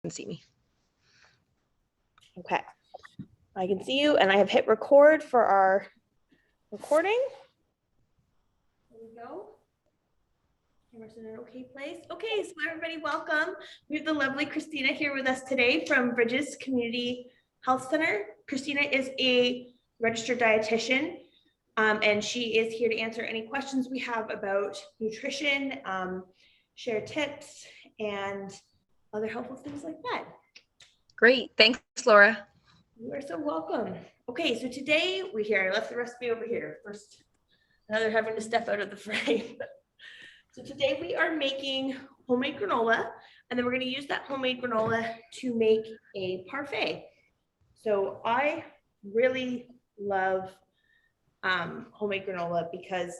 can see me. Okay, I can see you, and I have hit record for our recording. There we go. Camera's in an okay place. Okay, so everybody, welcome. We have the lovely Christina here with us today from Bridges Community Health Center. Christina is a registered dietitian, and she is here to answer any questions we have about nutrition, share tips, and other helpful things like that. Great. Thanks, Laura. You are so welcome. Okay, so today I left the recipe over here. First, another having to step out of the frame. So today we are making homemade granola, and then we're going to use that homemade granola to make a parfait. So I really love homemade granola because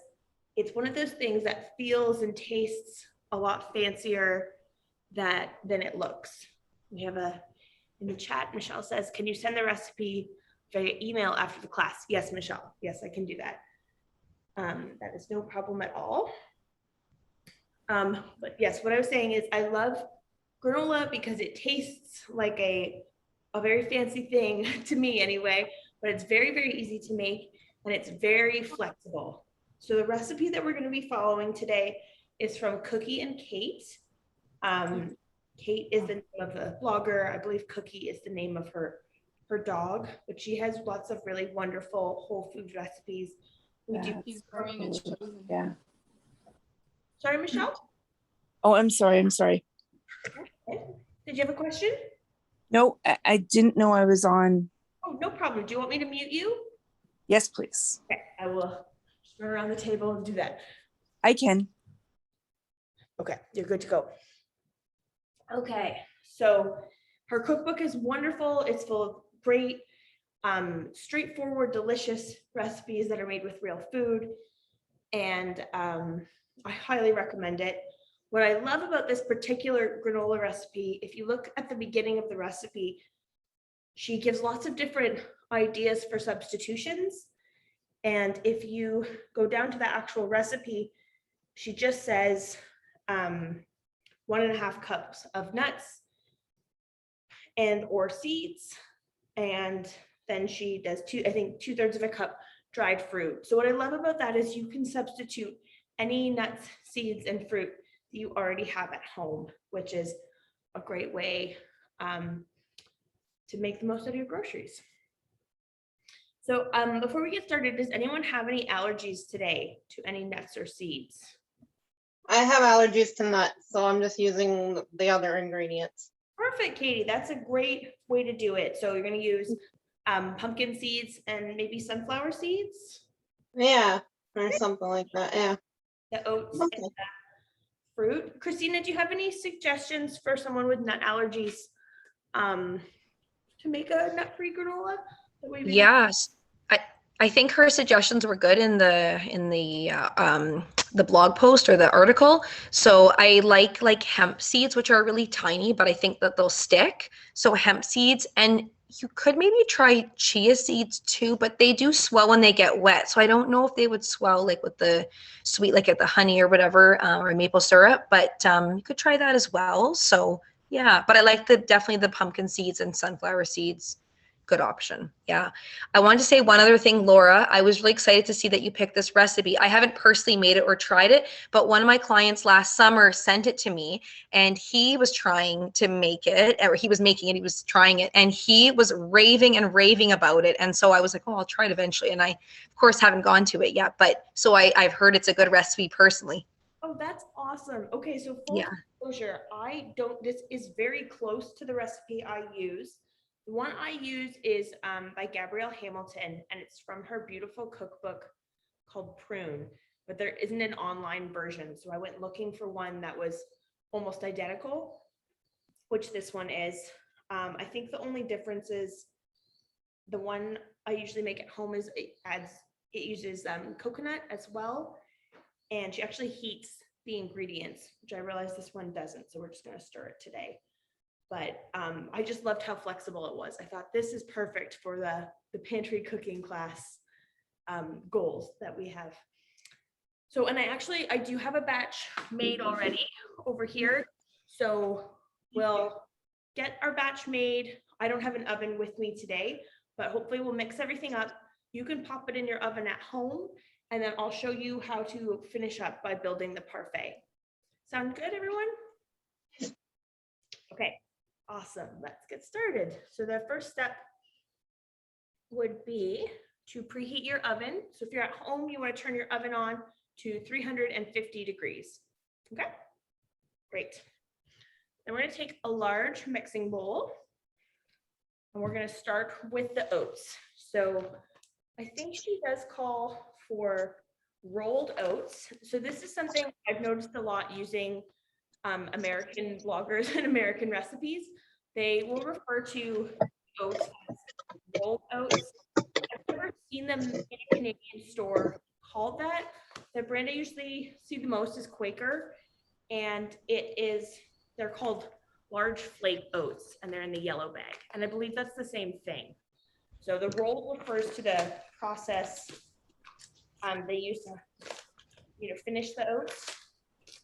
it's one of those things that feels and tastes a lot fancier than it looks. We have in the chat, Michelle says, can you send the recipe via email after the class? Yes, Michelle. Yes, I can do that. That is no problem at all. But yes, what I was saying is I love granola because it tastes like a very fancy thing to me anyway, but it's very, very easy to make and it's very flexible. So the recipe that we're going to be following today is from Cookie and Kate. Kate is the name of the blogger. I believe Cookie is the name of her dog, but she has lots of really wonderful whole food recipes. Yeah. Sorry, Michelle? Oh, I'm sorry. Okay. Did you have a question? No, I didn't know I was on. Oh, no problem. Do you want me to mute you? Yes, please. Okay, I will just run around the table and do that. I can. Okay, you're good to go. Okay, so her cookbook is wonderful. It's full of great, straightforward, delicious recipes that are made with real food. And I highly recommend it. What I love about this particular granola recipe, if you look at the beginning of the recipe, she gives lots of different ideas for substitutions. And if you go down to the actual recipe, she just says 1.5 cups of nuts and or seeds. And then she does 2/3 of a cup dried fruit. So what I love about that is you can substitute any nuts, seeds, and fruit that you already have at home, which is a great way to make the most out of your groceries. So before we get started, does anyone have any allergies today to any nuts or seeds? I have allergies to nuts, so I'm just using the other ingredients. Perfect, Katie. That's a great way to do it. So you're going to use pumpkin seeds and maybe sunflower seeds? Yeah, or something like that, yeah. The oats Okay. and the fruit. Christina, do you have any suggestions for someone with nut allergies to make a nut-free granola? Yes, I think her suggestions were good in the blog post or the article. So I like hemp seeds, which are really tiny, but I think that they'll stick. So hemp seeds, and you could maybe try chia seeds too, but they do swell when they get wet. So I don't know if they would swell like with the sweet, like at the honey or whatever, or maple syrup, but you could try that as well. So yeah, but I like definitely the pumpkin seeds and sunflower seeds. Good option. Yeah. I wanted to say one other thing, Laura. I was really excited to see that you picked this recipe. I haven't personally made it or tried it, but one of my clients last summer sent it to me and he was trying to make it, or he was making it, he was trying it, and he was raving and raving about it. And so I was like, oh, I'll try it eventually. And I, of course, haven't gone to it yet, but so I've heard it's a good recipe personally. Oh, that's awesome. Okay, so full disclosure, this is very close to the recipe I use. The one I use is by Gabrielle Hamilton, and it's from her beautiful cookbook called Prune, but there isn't an online version. So I went looking for one that was almost identical, which this one is. I think the only difference is the one I usually make at home is it uses coconut as well. And she actually heats the ingredients, which I realize this one doesn't. So we're just going to stir it today. But I just loved how flexible it was. I thought this is perfect for the pantry cooking class goals that we have. So, and I do have a batch made already over here. So we'll get our batch made. I don't have an oven with me today, but hopefully we'll mix everything up. You can pop it in your oven at home, and then I'll show you how to finish up by building the parfait. Sound good, everyone? Okay, awesome. Let's get started. So the first step would be to preheat your oven. So if you're at home, you want to turn your oven on to 350 degrees. Okay, great. Then we're going to take a large mixing bowl, and we're going to start with the oats. So I think she does call for rolled oats. So this is something I've noticed a lot using American bloggers and American recipes. They will refer to oats as rolled oats. I've never seen them in a Canadian store called that. The brand I usually see the most is Quaker, and they're called large flake oats, and they're in the yellow bag. And I believe that's the same thing. So the roll refers to the process they use to finish the oats,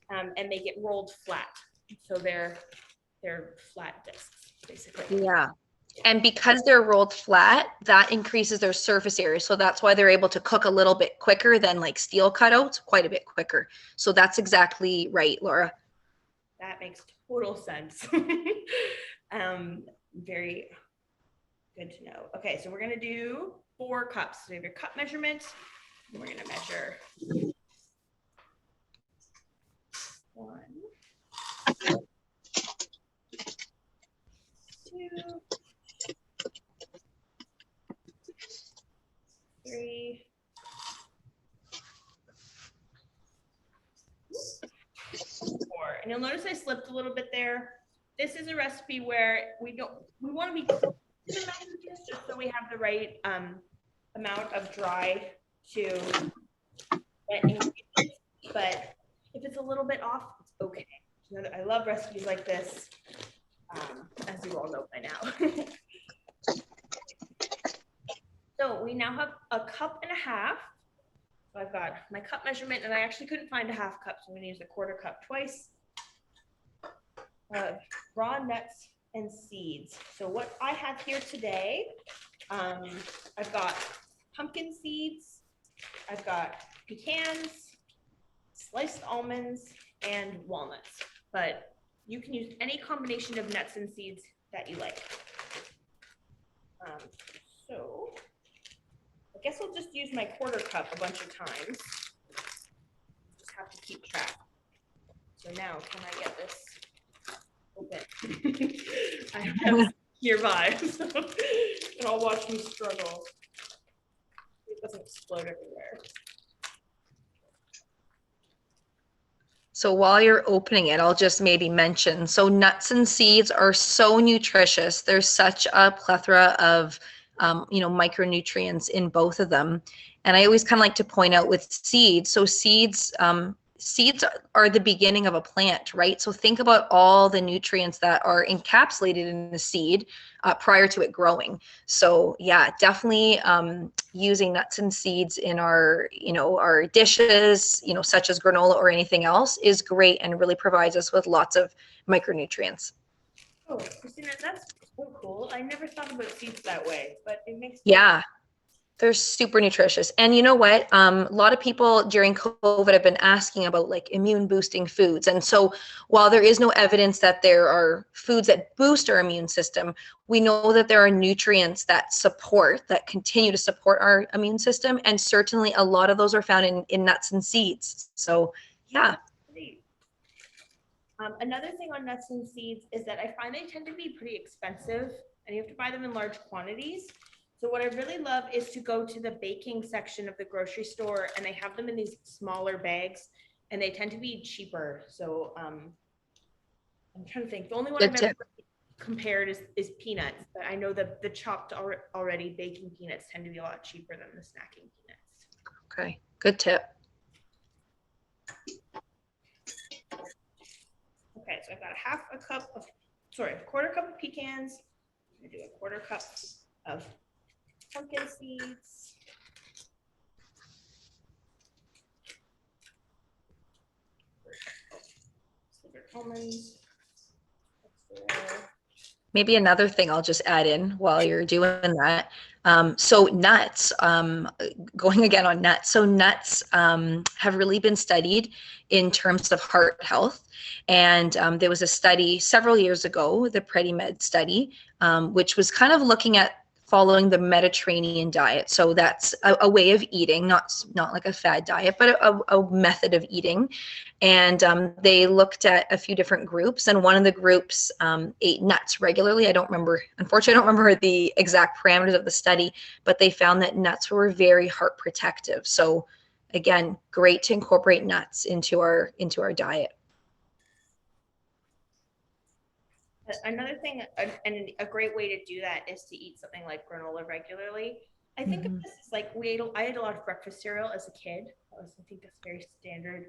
and they get rolled flat. So they're flat discs, basically. Yeah. And because they're rolled flat, that increases their surface area. So that's why they're able to cook a little bit quicker than like steel cut oats, quite a bit quicker. So that's exactly right, Laura. That makes total sense. Very good to know. Okay, so we're gonna do 4 cups. So you have your cup measurement, and we're gonna measure 1, 2, 3, 4. And you'll notice I slipped a little bit there. This is a recipe where we want to be close to the measurements just so we have the right amount of dry to wet ingredients. But if it's a little bit off, it's okay. I love recipes like this, as you all know by now. So we now have a cup and a half. So I've got my cup measurement, and I actually couldn't find a half cup, so I'm gonna use the quarter cup twice. Raw nuts and seeds. So what I have here today, I've got pumpkin seeds, I've got pecans, sliced almonds, and walnuts. But you can use any combination of nuts and seeds that you like. So I guess I'll just use my quarter cup a bunch of times. Just have to keep track. So now, can I get this open? I have nearby, so and I'll watch me struggle. It doesn't explode everywhere. So while you're opening it, I'll just maybe mention, so nuts and seeds are so nutritious. There's such a plethora of, micronutrients in both of them. And I always kind of like to point out with seeds, so seeds are the beginning of a plant, right? So think about all the nutrients that are encapsulated in the seed prior to it growing. So yeah, definitely using nuts and seeds in our dishes, such as granola or anything else, is great and really provides us with lots of micronutrients. Oh, Christina, that's so cool. I never thought about seeds that way, but it makes sense. Yeah. They're super nutritious. And you know what? A lot of people during COVID have been asking about like immune boosting foods. And so while there is no evidence that there are foods that boost our immune system, we know that there are nutrients that continue to support our immune system. And certainly a lot of those are found in nuts and seeds. So yeah. Another thing on nuts and seeds is that I find they tend to be pretty expensive, and you have to buy them in large quantities. So what I really love is to go to the baking section of the grocery store, and they have them in these smaller bags, and they tend to be cheaper. So I'm trying to think. The only one I've ever compared is peanuts, but I know that the chopped already baking peanuts tend to be a lot cheaper than the snacking peanuts. Okay, good tip. Okay, so I've got a quarter cup of pecans. I'm gonna do a quarter cup of pumpkin seeds. Slivered almonds. That's there. Maybe another thing I'll just add in while you're doing that. So nuts, going again on nuts. So nuts have really been studied in terms of heart health. And there was a study several years ago, the PREDIMED study, which was kind of looking at following the Mediterranean diet. So that's a way of eating, not like a fad diet, but a method of eating. And they looked at a few different groups, and one of the groups ate nuts regularly. Unfortunately, I don't remember the exact parameters of the study, but they found that nuts were very heart protective. So again, great to incorporate nuts into our diet. Another thing, and a great way to do that is to eat something like granola regularly. I think of this as like I ate a lot of breakfast cereal as a kid. I think that's very standard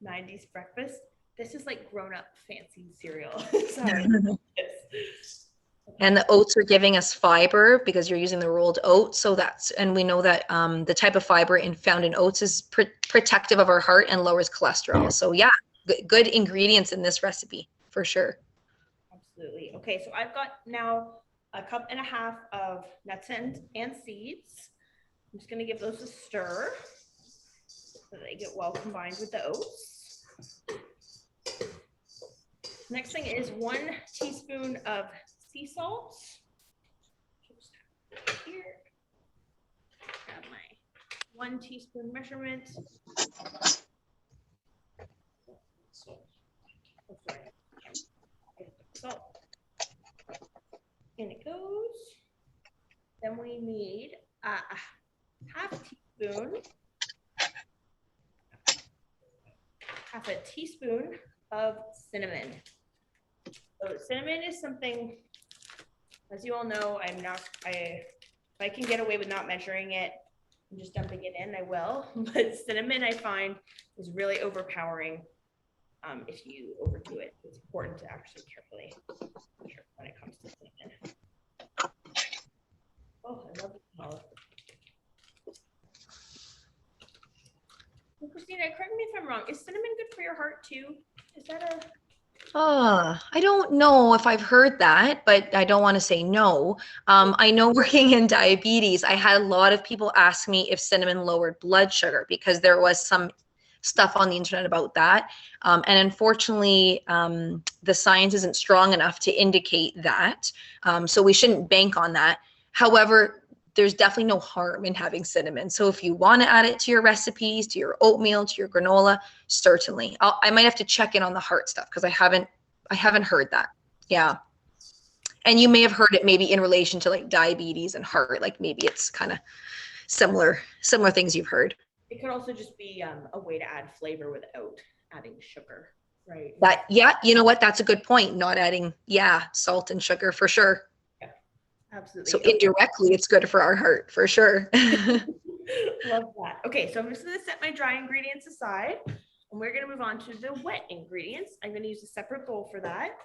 90s breakfast. This is like grown up fancy cereal. And the oats are giving us fiber because you're using the rolled oats. And we know that the type of fiber found in oats is protective of our heart and lowers cholesterol. So yeah, good ingredients in this recipe for sure. Absolutely. Okay, so I've got now a cup and a half of nuts and seeds. I'm just going to give those a stir so they get well combined with the oats. Next thing is 1 teaspoon of sea salt. Here. Grab my 1 teaspoon measurement. Salt. In it goes. Then we need a half a teaspoon of cinnamon. So cinnamon is something, as you all know, if I can get away with not measuring it and just dumping it in, I will. But cinnamon, I find, is really overpowering. If you overdo it, it's important to actually carefully measure when it comes to cinnamon. Oh, I love the smell. Well, Christina, correct me if I'm wrong. Is cinnamon good for your heart too? Is that I don't know if I've heard that, but I don't want to say no. I know working in diabetes, I had a lot of people ask me if cinnamon lowered blood sugar because there was some stuff on the internet about that. And unfortunately, the science isn't strong enough to indicate that. So we shouldn't bank on that. However, there's definitely no harm in having cinnamon. So if you want to add it to your recipes, to your oatmeal, to your granola, certainly. I might have to check in on the heart stuff because I haven't heard that. Yeah. And you may have heard it maybe in relation to like diabetes and heart, like maybe it's kind of similar things you've heard. It could also just be a way to add flavor without adding sugar, right? Yeah, you know what? That's a good point. Not adding, salt and sugar for sure. Yeah, absolutely. So indirectly, it's good for our heart for sure. Love that. Okay, so I'm just going to set my dry ingredients aside, and we're going to move on to the wet ingredients. I'm going to use a separate bowl for that.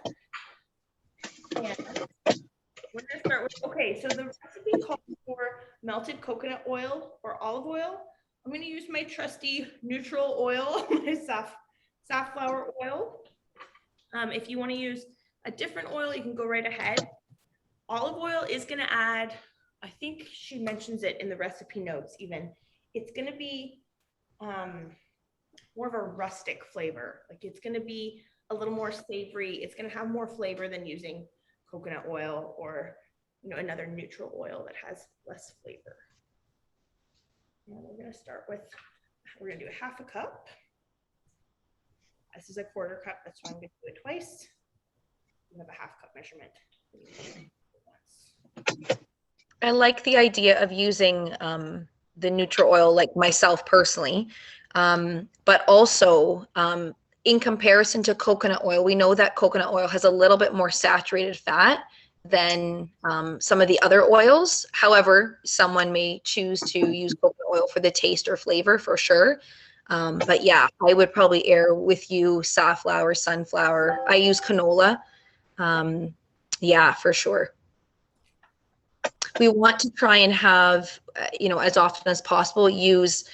And we're going to start with, okay, so the recipe calls for melted coconut oil or olive oil. I'm going to use my trusty neutral oil, my safflower oil. If you want to use a different oil, you can go right ahead. Olive oil is going to add, I think she mentions it in the recipe notes even, it's going to be more of a rustic flavor. Like it's going to be a little more savory. It's going to have more flavor than using coconut oil or another neutral oil that has less flavor. And we're going to start with, we're going to do a half a cup. This is a quarter cup, that's why I'm going to do it twice. You have a half cup measurement. I like the idea of using the neutral oil, like myself personally, but also in comparison to coconut oil, we know that coconut oil has a little bit more saturated fat than some of the other oils. However, someone may choose to use coconut oil for the taste or flavor for sure. But yeah, I would probably err with you, safflower, sunflower. I use canola. Yeah, for sure. We want to try and have, as often as possible, use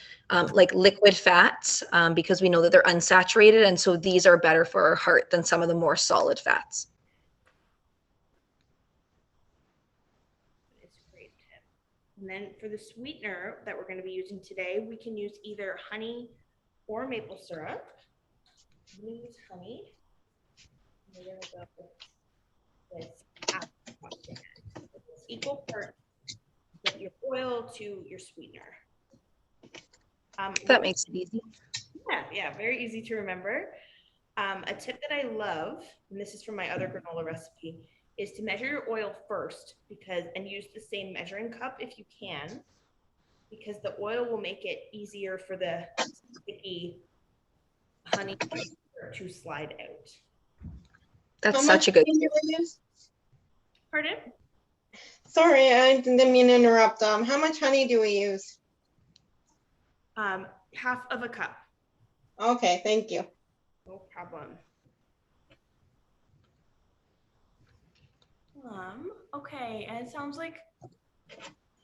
like liquid fats because we know that they're unsaturated. And so these are better for our heart than some of the more solid fats. Great tip. And then for the sweetener that we're going to be using today, we can use either honey or maple syrup. I'm going to use honey. We're going to go with apricot. Equal parts of your oil to your sweetener. That makes it easy. Yeah, very easy to remember. A tip that I love, and this is from my other granola recipe, is to measure your oil first and use the same measuring cup if you can, because the oil will make it easier for the sticky honey to slide out. That's such a good honey tip. do we use? Pardon? Sorry, I didn't mean to interrupt. How much honey do we use? Half of a cup. Okay, thank you. No problem. Okay, and it sounds like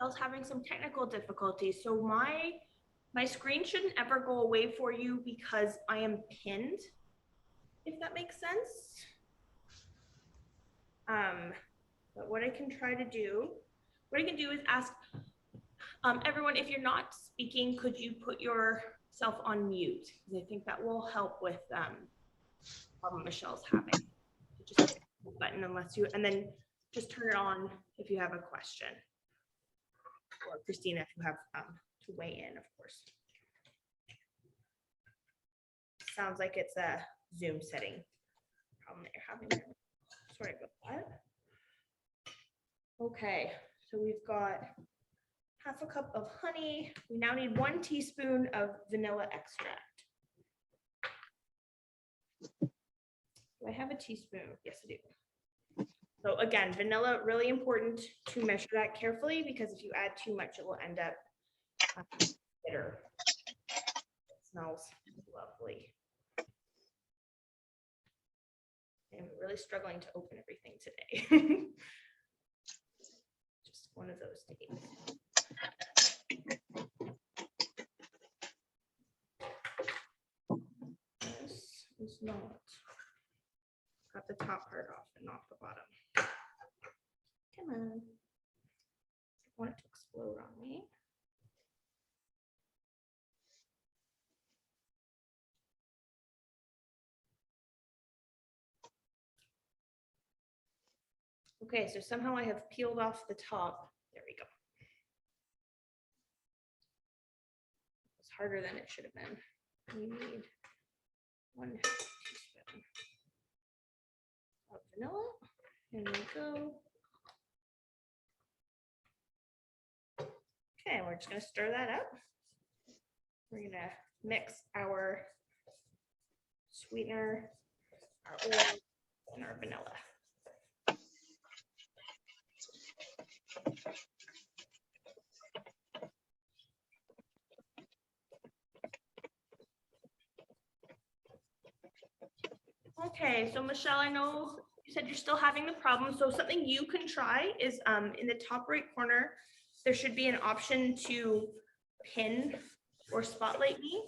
I was having some technical difficulties. So my screen shouldn't ever go away for you because I am pinned, if that makes sense. But what I can do is ask everyone, if you're not speaking, could you put yourself on mute? Because I think that will help with problem Michelle's having. Just hit the button and then just turn it on if you have a question. Or Christina, if you have to weigh in, of course. Sounds like it's a Zoom setting problem that you're having there. Sorry about that. Okay, so we've got half a cup of honey. We now need 1 teaspoon of vanilla extract. Do I have a teaspoon? Yes, I do. So again, vanilla, really important to measure that carefully, because if you add too much, it will end up bitter. It smells lovely. I'm really struggling to open everything today. Just one of those days. This is not. Got the top part off and not the bottom. Come on. I want it to explode on me. Okay, so somehow I have peeled off the top. There we go. It's harder than it should have been. We need 1 teaspoon of vanilla. Here we go. Okay, we're just going to stir that up. We're going to mix our sweetener, our oil, and our vanilla. Okay, so Michelle, I know you said you're still having the problem. So something you can try is in the top right corner, there should be an option to pin or spotlight me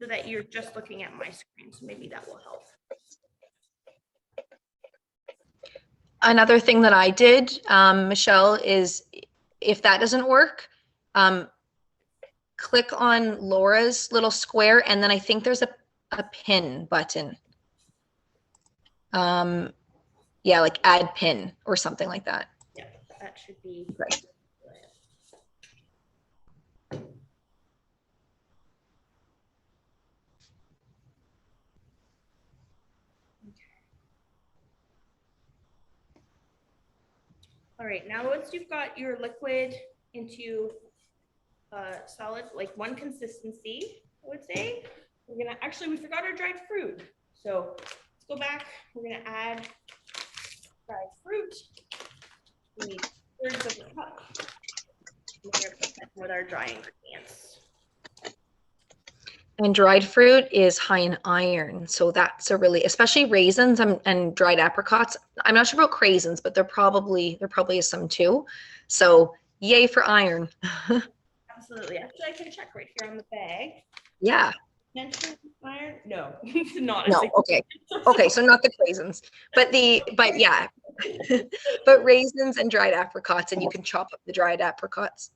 so that you're just looking at my screen. So maybe that will help. Another thing that I did, Michelle, is if that doesn't work, click on Laura's little square, and then I think there's a pin button. Yeah, like add pin or something like that. Yeah, that should be right. All right, now once you've got your liquid into solid, like one consistency, I would say, we're gonna, actually we forgot our dried fruit. So let's go back, we're gonna add dried fruit. We need 1/3 of a cup. We're gonna put that with our dry ingredients. And dried fruit is high in iron. So that's a really, especially raisins and dried apricots. I'm not sure about craisins, but there probably is some too. So yay for iron. Absolutely. Actually, I can check right here on the bag. Yeah. Attention iron? No, not. No, okay. Okay, so not the craisins, but yeah, but raisins and dried apricots, and you can chop up the dried apricots.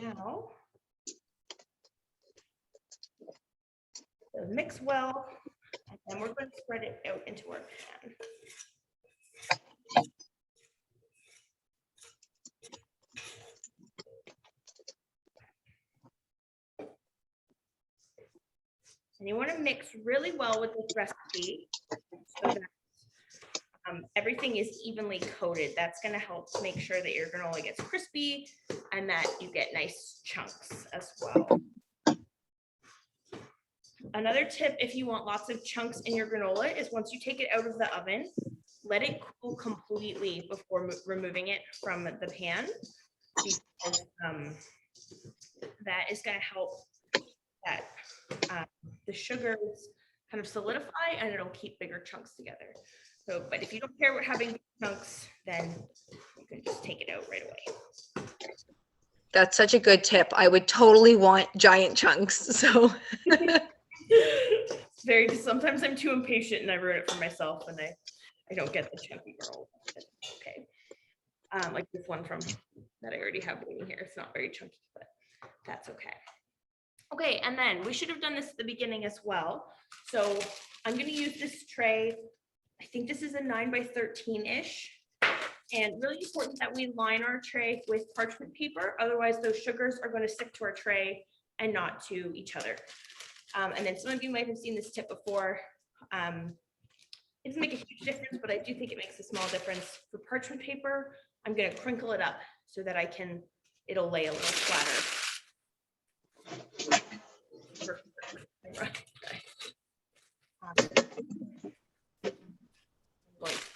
Now, so mix well, and then we're going to spread it out into our pan. And you want to mix really well with this recipe so that everything is evenly coated. That's going to help make sure that your granola gets crispy and that you get nice chunks as well. Another tip, if you want lots of chunks in your granola, is once you take it out of the oven, let it cool completely before removing it from the pan, because that is going to help that the sugars kind of solidify and it'll keep bigger chunks together. So, but if you don't care about having chunks, then you can just take it out right away. That's such a good tip. I would totally want giant chunks. So Sometimes I'm too impatient and I ruin it for myself and I don't get the chunky granola. Okay. Like this one from that I already have waiting here. It's not very chunky, but that's okay. Okay, and then we should have done this at the beginning as well. So I'm going to use this tray. I think this is a 9x13-ish. And really important that we line our tray with parchment paper. Otherwise, those sugars are going to stick to our tray and not to each other. And then some of you might have seen this tip before. It doesn't make a huge difference, but I do think it makes a small difference. For parchment paper, I'm going to crinkle it up so that it'll lay a little flatter. I'm going to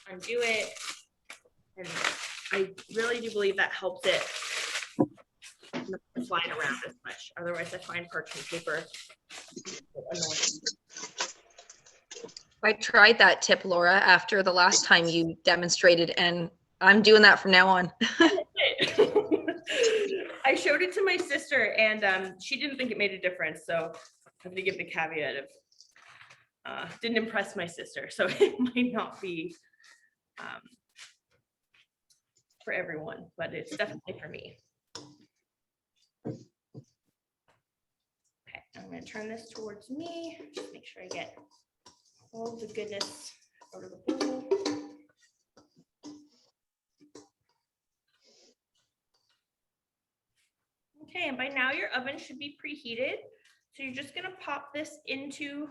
undo it, and I really do believe that helps it not flying around as much. Otherwise, I find parchment paper annoying. I tried that tip, Laura, after the last time you demonstrated, and I'm doing that from now on. I showed it to my sister, and she didn't think it made a difference. So I have to give the caveat of didn't impress my sister, so it might not be for everyone, but it's definitely for me. Okay, I'm going to turn this towards me. Just make sure I get all the goodness out of the bowl. Okay, and by now your oven should be preheated. So you're just going to pop this into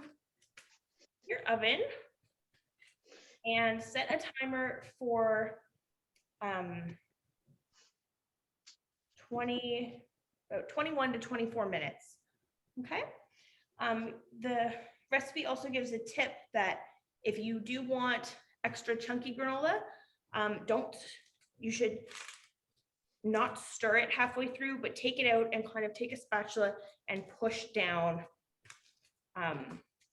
your oven and set a timer for 21 to 24 minutes. Okay. The recipe also gives a tip that if you do want extra chunky granola, you should not stir it halfway through, but take it out and kind of take a spatula and push down.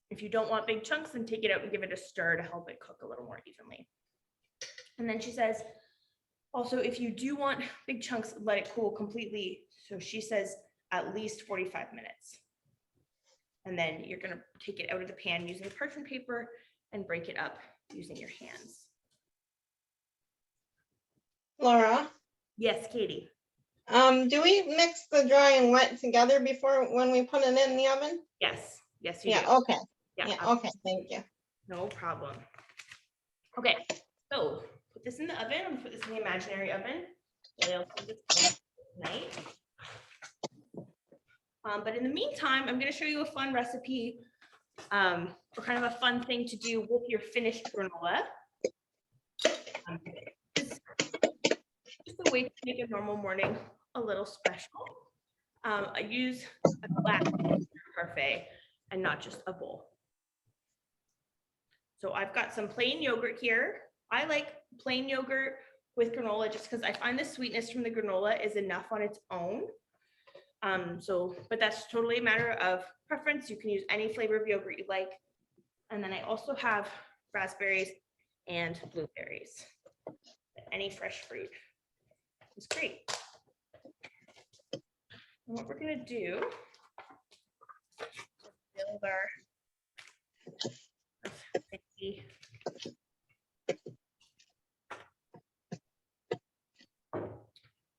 If you don't want big chunks, then take it out and give it a stir to help it cook a little more evenly. And then she says, also, if you do want big chunks, let it cool completely. So she says at least 45 minutes. And then you're going to take it out of the pan using parchment paper and break it up using your hands. Laura, Yes, Katie. do we mix the dry and wet together when we put it in the oven? Yes, you Yeah, do. okay. Yeah, okay, thank you. no problem. Okay, so put this in the oven. I'm gonna put this in the imaginary oven. Tonight. But in the meantime, I'm going to show you a fun recipe or kind of a fun thing to do with your finished granola. Just a way to make a normal morning a little special. I use a glass parfait and not just a bowl. So I've got some plain yogurt here. I like plain yogurt with granola just because I find the sweetness from the granola is enough on its own. But that's totally a matter of preference. You can use any flavor of yogurt you like. And then I also have raspberries and blueberries. Any fresh fruit is great. And what we're gonna do, build our fancy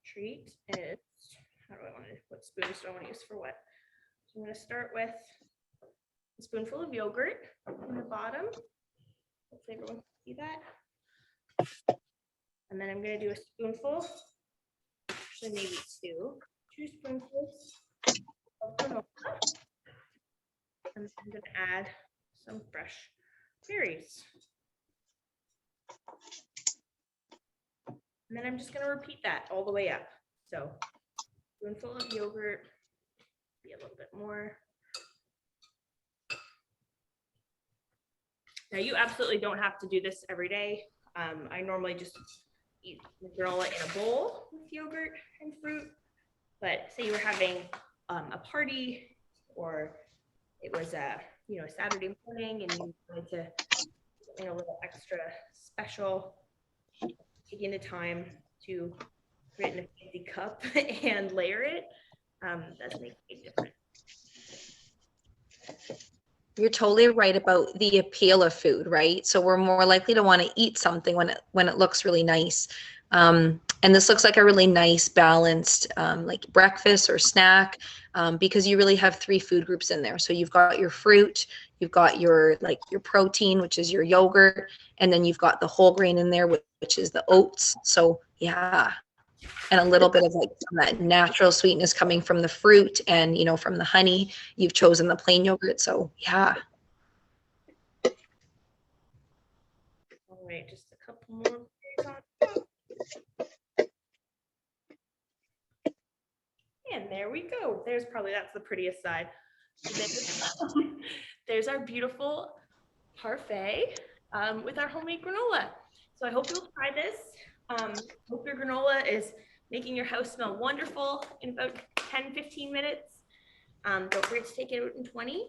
treat is, how do I want to, what spoons do I want to use for what? So I'm going to start with a spoonful of yogurt on the bottom. Hopefully everyone can see that. And then I'm going to do a spoonful, actually maybe two spoonfuls of granola. And I'm going to add some fresh berries. And then I'm just going to repeat that all the way up. So spoonful of yogurt, be a little bit more. Now you absolutely don't have to do this every day. I normally just eat the granola in a bowl with yogurt and fruit. But say you were having a party, or it was a Saturday morning and you wanted to do something a little extra special, taking the time to put it in a fancy cup and layer it does make a big difference. You're totally right about the appeal of food, right? So we're more likely to want to eat something when it looks really nice. And this looks like a really nice balanced like breakfast or snack because you really have 3 food groups in there. So you've got your fruit, you've got your protein, which is your yogurt, and then you've got the whole grain in there, which is the oats. So yeah, and a little bit of like that natural sweetness coming from the fruit and from the honey. You've chosen the plain yogurt, so yeah. All right, just a couple more berries on top. And there we go. That's the prettiest side. There's our beautiful parfait with our homemade granola. So I hope you'll try this. Hope your granola is making your house smell wonderful in about 10-15 minutes. Don't forget to take it out in 20.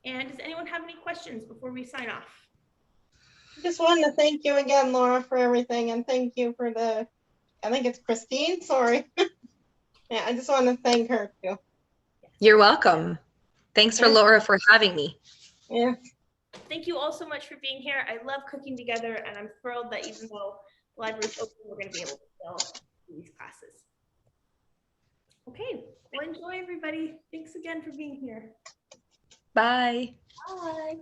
And does anyone have any questions before we sign off? Just wanted to thank you again, Laura, for everything, and thank you for I think it's Christine, sorry. Yeah, I just want to thank her too. You're welcome. Thanks for Laura for having me. Yeah. Thank you all so much for being here. I love cooking together, and I'm thrilled that even though the library's open, we're going to be able to still do these classes. Okay, well, enjoy everybody. Thanks again for being here. Bye. Bye.